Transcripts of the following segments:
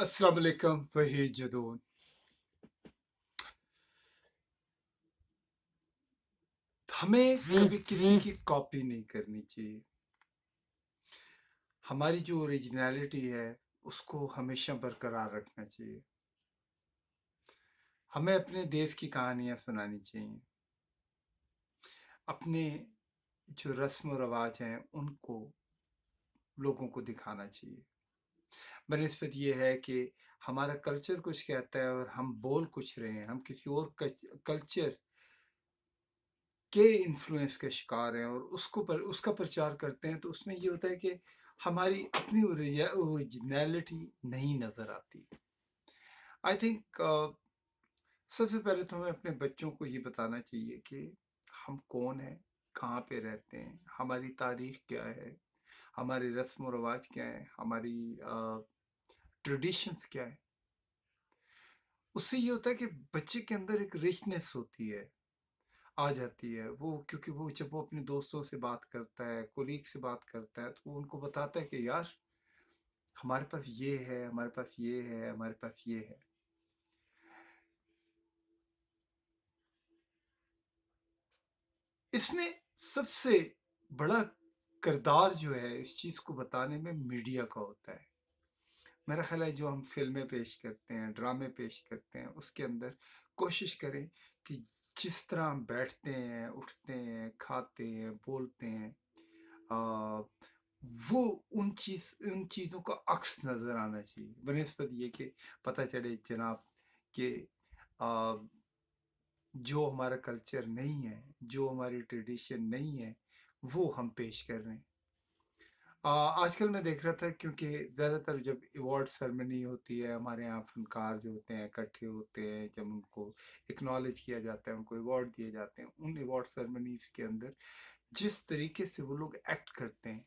अस्सलाम वालेकुम वही जदून। हमें कभी किसी की कॉपी नहीं करनी चाहिए। हमारी जो ओरिजिनलिटी है उसको हमेशा बरकरार रखना चाहिए। हमें अपने देश की कहानियाँ सुनानी चाहिए। अपने जो रस्म व रवाज हैं उनको लोगों को दिखाना चाहिए। बनिस्बत ये है कि हमारा कल्चर कुछ कहता है और हम बोल कुछ रहे हैं, हम किसी और कल्चर के इन्फ्लुएंस के शिकार हैं और उसका प्रचार करते हैं, तो उसमें ये होता है कि हमारी अपनी ओरिजिनलिटी नहीं नजर आती। आई थिंक सबसे पहले तो हमें अपने बच्चों को ये बताना चाहिए कि हम कौन हैं, कहाँ पे रहते हैं, हमारी तारीख क्या है, हमारे रस्म व रवाज क्या है, हमारी ट्रेडिशंस क्या है। उससे ये होता है कि बच्चे के अंदर एक रिचनेस होती है, आ जाती है वो, क्योंकि वो जब वो अपने दोस्तों से बात करता है, कोलीग से बात करता है, तो वो उनको बताता है कि यार हमारे पास ये है, हमारे पास ये है, हमारे पास ये है। इसमें सबसे बड़ा किरदार जो है इस चीज को बताने में मीडिया का होता है। मेरा ख्याल है जो हम फिल्में पेश करते हैं, ड्रामे पेश करते हैं, उसके अंदर कोशिश करें कि जिस तरह हम बैठते हैं, उठते हैं, खाते हैं, बोलते हैं, आ, वो उन चीज़ों का अक्स नज़र आना चाहिए, बनस्पत ये कि पता चले जनाब कि आ, जो हमारा कल्चर नहीं है, जो हमारी ट्रेडिशन नहीं है, वो हम पेश कर रहे हैं। आजकल मैं देख रहा था, क्योंकि ज़्यादातर जब अवार्ड सेरेमनी होती है, हमारे यहाँ फनकार जो होते हैं इकट्ठे होते हैं, जब उनको एक्नॉलेज किया जाता है, उनको अवार्ड दिए जाते हैं, उन अवार्ड सेरेमनीज के अंदर जिस तरीके से वो लोग एक्ट करते हैं,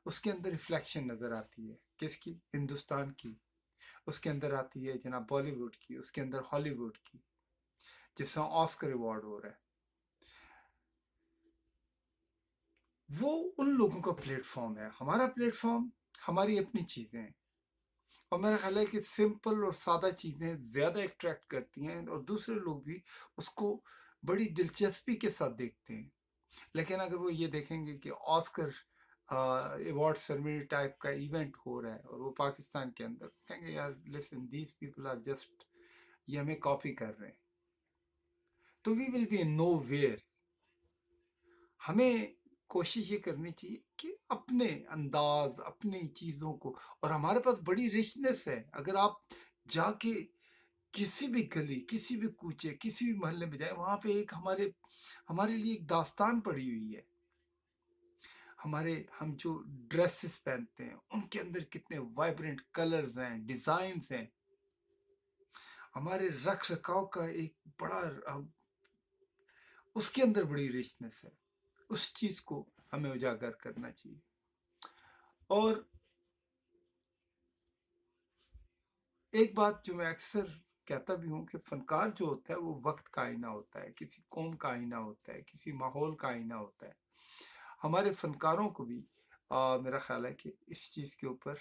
उसके अंदर रिफ्लेक्शन नज़र आती है। किसकी? हिंदुस्तान की। उसके अंदर आती है जनाब बॉलीवुड की, उसके अंदर हॉलीवुड की, जिसमें ऑस्कर अवार्ड हो रहा है। वो उन लोगों का प्लेटफॉर्म है, हमारा प्लेटफॉर्म हमारी अपनी चीज़ें हैं। और मेरा ख्याल है कि सिंपल और सादा चीज़ें ज़्यादा अट्रैक्ट करती हैं और दूसरे लोग भी उसको बड़ी दिलचस्पी के साथ देखते हैं। लेकिन अगर वो ये देखेंगे कि ऑस्कर अवार्ड सेरेमनी टाइप का इवेंट हो रहा है और वो पाकिस्तान के अंदर, कहेंगे यार listen these people are just, ये हमें कॉपी कर रहे हैं, तो we will be in nowhere. हमें कोशिश ये करनी चाहिए कि अपने अंदाज, अपनी चीज़ों को, और हमारे पास बड़ी रिचनेस है। अगर आप जाके किसी भी गली, किसी भी कूचे, किसी भी मोहल्ले में जाए, वहां पे एक हमारे हमारे लिए एक दास्तान पड़ी हुई है। हम जो ड्रेसेस पहनते हैं उनके अंदर कितने वाइब्रेंट कलर्स हैं, डिजाइन्स हैं। हमारे रख रखाव का एक बड़ा उसके अंदर बड़ी रिचनेस है। उस चीज को हमें उजागर करना चाहिए। और एक बात जो मैं अक्सर कहता भी हूँ कि फनकार जो होता है वो वक्त का आईना होता है, किसी कौम का आईना होता है, किसी माहौल का आईना होता है। हमारे फनकारों को भी मेरा ख्याल है कि इस चीज़ के ऊपर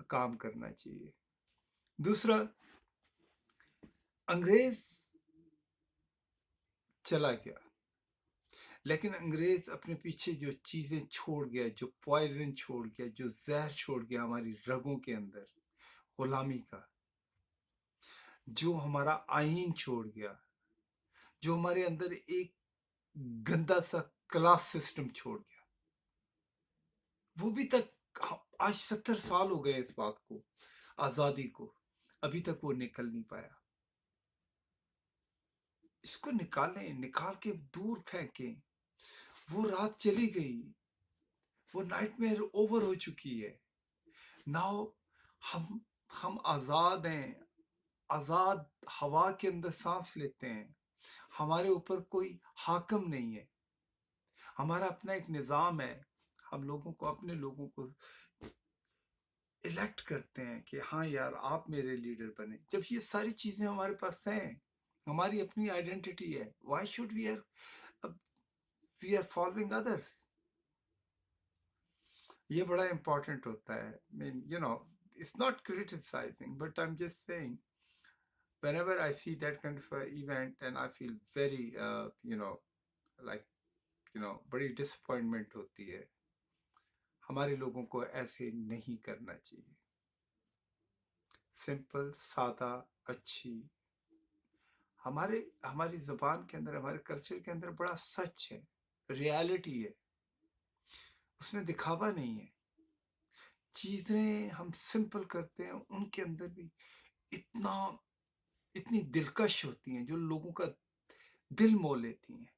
काम करना चाहिए। दूसरा, अंग्रेज चला गया, लेकिन अंग्रेज अपने पीछे जो चीज़ें छोड़ गया, जो पॉइजन छोड़ गया, जो जहर छोड़ गया हमारी रगों के अंदर, गुलामी का, जो हमारा आईन छोड़ गया, जो हमारे अंदर एक गंदा सा क्लास सिस्टम छोड़ गया, वो भी तक आज 70 साल हो गए इस बात को, आजादी को, अभी तक वो निकल नहीं पाया। इसको निकालें, निकाल के दूर फेंकें। वो रात चली गई, वो नाइटमेयर ओवर हो चुकी है। नाउ हम हम आजाद हैं, आजाद हवा के अंदर सांस लेते हैं। हमारे ऊपर कोई हाकम नहीं है, हमारा अपना एक निज़ाम है। हम लोगों को, अपने लोगों को इलेक्ट करते हैं कि हाँ यार आप मेरे लीडर बने। जब ये सारी चीजें हमारे पास हैं, हमारी अपनी आइडेंटिटी है, why should we are following others? ये बड़ा इंपॉर्टेंट होता है। Mean you know, it's not criticizing, but I'm just saying, whenever I see that kind of event, and I feel very, like, बड़ी disappointment होती है. हमारे लोगों को ऐसे नहीं करना चाहिए. सिंपल, सादा, अच्छी. हमारे हमारी ज़बान के अंदर, हमारे कल्चर के अंदर बड़ा सच है, रियलिटी है, उसमें दिखावा नहीं है. चीज़ें हम सिंपल करते हैं, उनके अंदर भी इतना इतनी दिलकश होती हैं जो लोगों का दिल मोह लेती हैं.